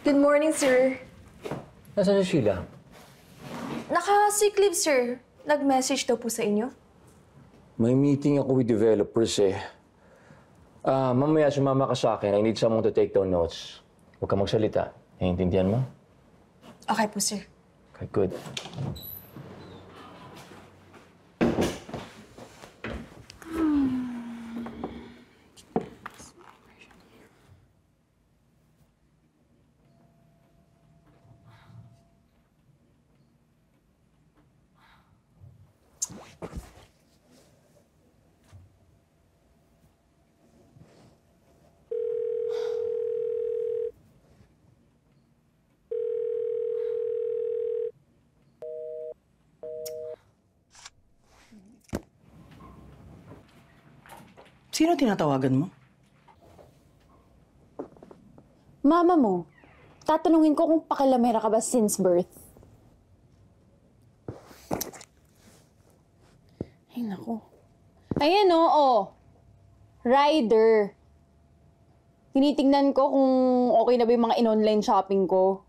Good morning, sir. Nasaan si Sheila? Naka-sick leave, sir. Nag-message daw po sa inyo. May meeting ako with developers eh. Mamaya sumama ka sa akin. I need someone to take down notes. Huwag ka magsalita. Naiintindihan mo? Okay po, sir. Okay, good. Sino tinatawagan mo? Mama mo. Tatanungin ko kung pakilamera ka ba since birth. Ay, naku. Ayan, oo. Rider. Tinitingnan ko kung okay na ba yung mga in-online shopping ko.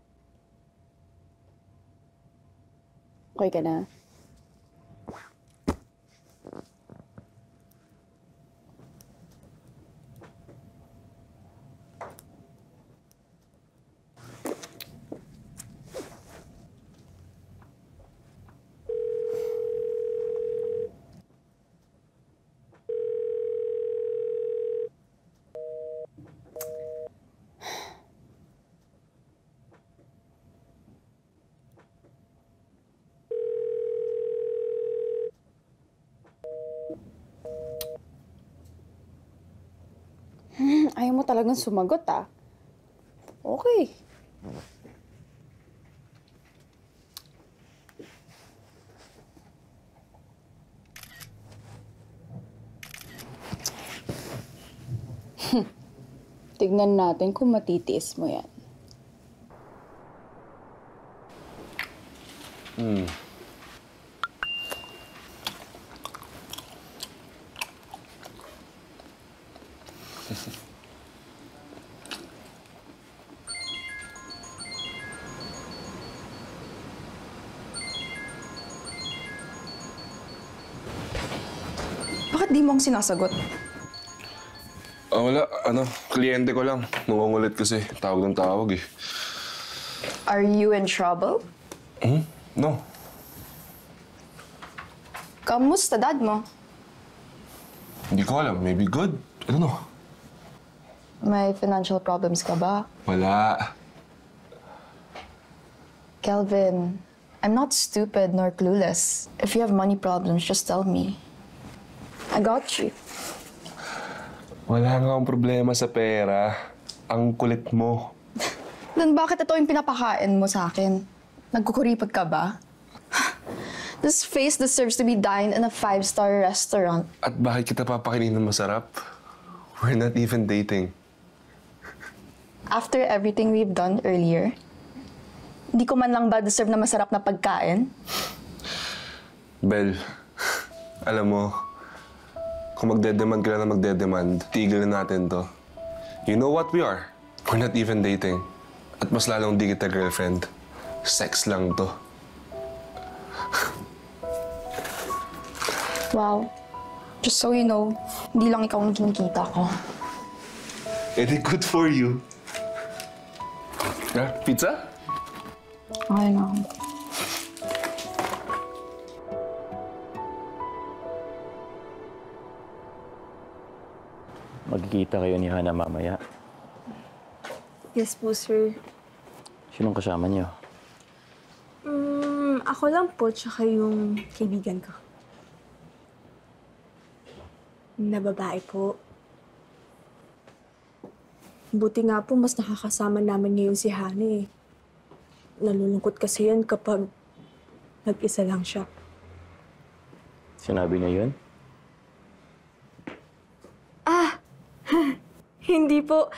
Okay ka na? Ayaw mo talagang sumagot, ah. Okay. Tignan natin kung matitiis mo yan. Bakit di mo akong sinasagot? Wala. Kliyente ko lang. Nangungulit kasi. Tawag ng tawag eh. Are you in trouble? No. Kamusta, dad mo? Hindi ko alam. Maybe good. I don't know. May financial problems ka ba? Wala. Kelvin, I'm not stupid nor clueless. If you have money problems, just tell me. I got you. Wala nga akong problema sa pera. Ang kulit mo. Then bakit ito yung pinapakain mo sa akin? Nagkukuripot ka ba? This face deserves to be dined in a 5-star restaurant. At bakit kita papakainin ng masarap? We're not even dating. After everything we've done earlier, hindi ko man lang ba deserve na masarap na pagkain? Bel, alam mo, kung magdedemand ka lang na magdedemand, tigil na natin to. You know what we are? We're not even dating. At mas lalong di kita girlfriend. Sex lang to. Wow. Just so you know, hindi lang ikaw ang kinikita ko. Very good for you. Pizza? Okay na ako. Magkikita kayo ni Hana mamaya. Yes po, sir. Sinong kasama niyo? Ako lang po, tsaka yung kaibigan ko. Na babae po. Buti nga po, mas nakakasama namin ngayon si Hana eh. Nalulungkot kasi yan kapag nag-isa lang siya. Sinabi niya yun? Hindi po.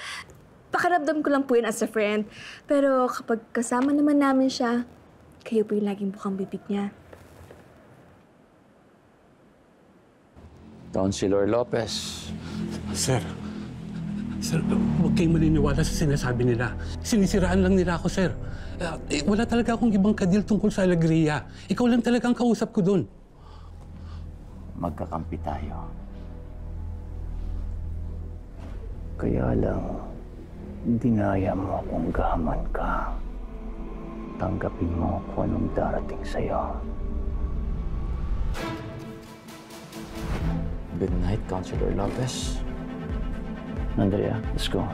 Pakiramdam ko lang po yun as a friend. Pero kapag kasama naman namin siya, kayo po yung laging bukang bibig niya. Councilor Lopez. Sir, Sir, huwag kayong maniniwala sa sinasabi nila. Sinisiraan lang nila ako, sir. Wala talaga akong ibang kadil tungkol sa Alegria. Ikaw lang talaga ang kausap ko doon. Magkakampi tayo. Kaya lang, dinaya mo akong gaman ka. Tanggapin mo kung anong darating sa'yo. Good night, Counselor Lopez. Andrea, let's go.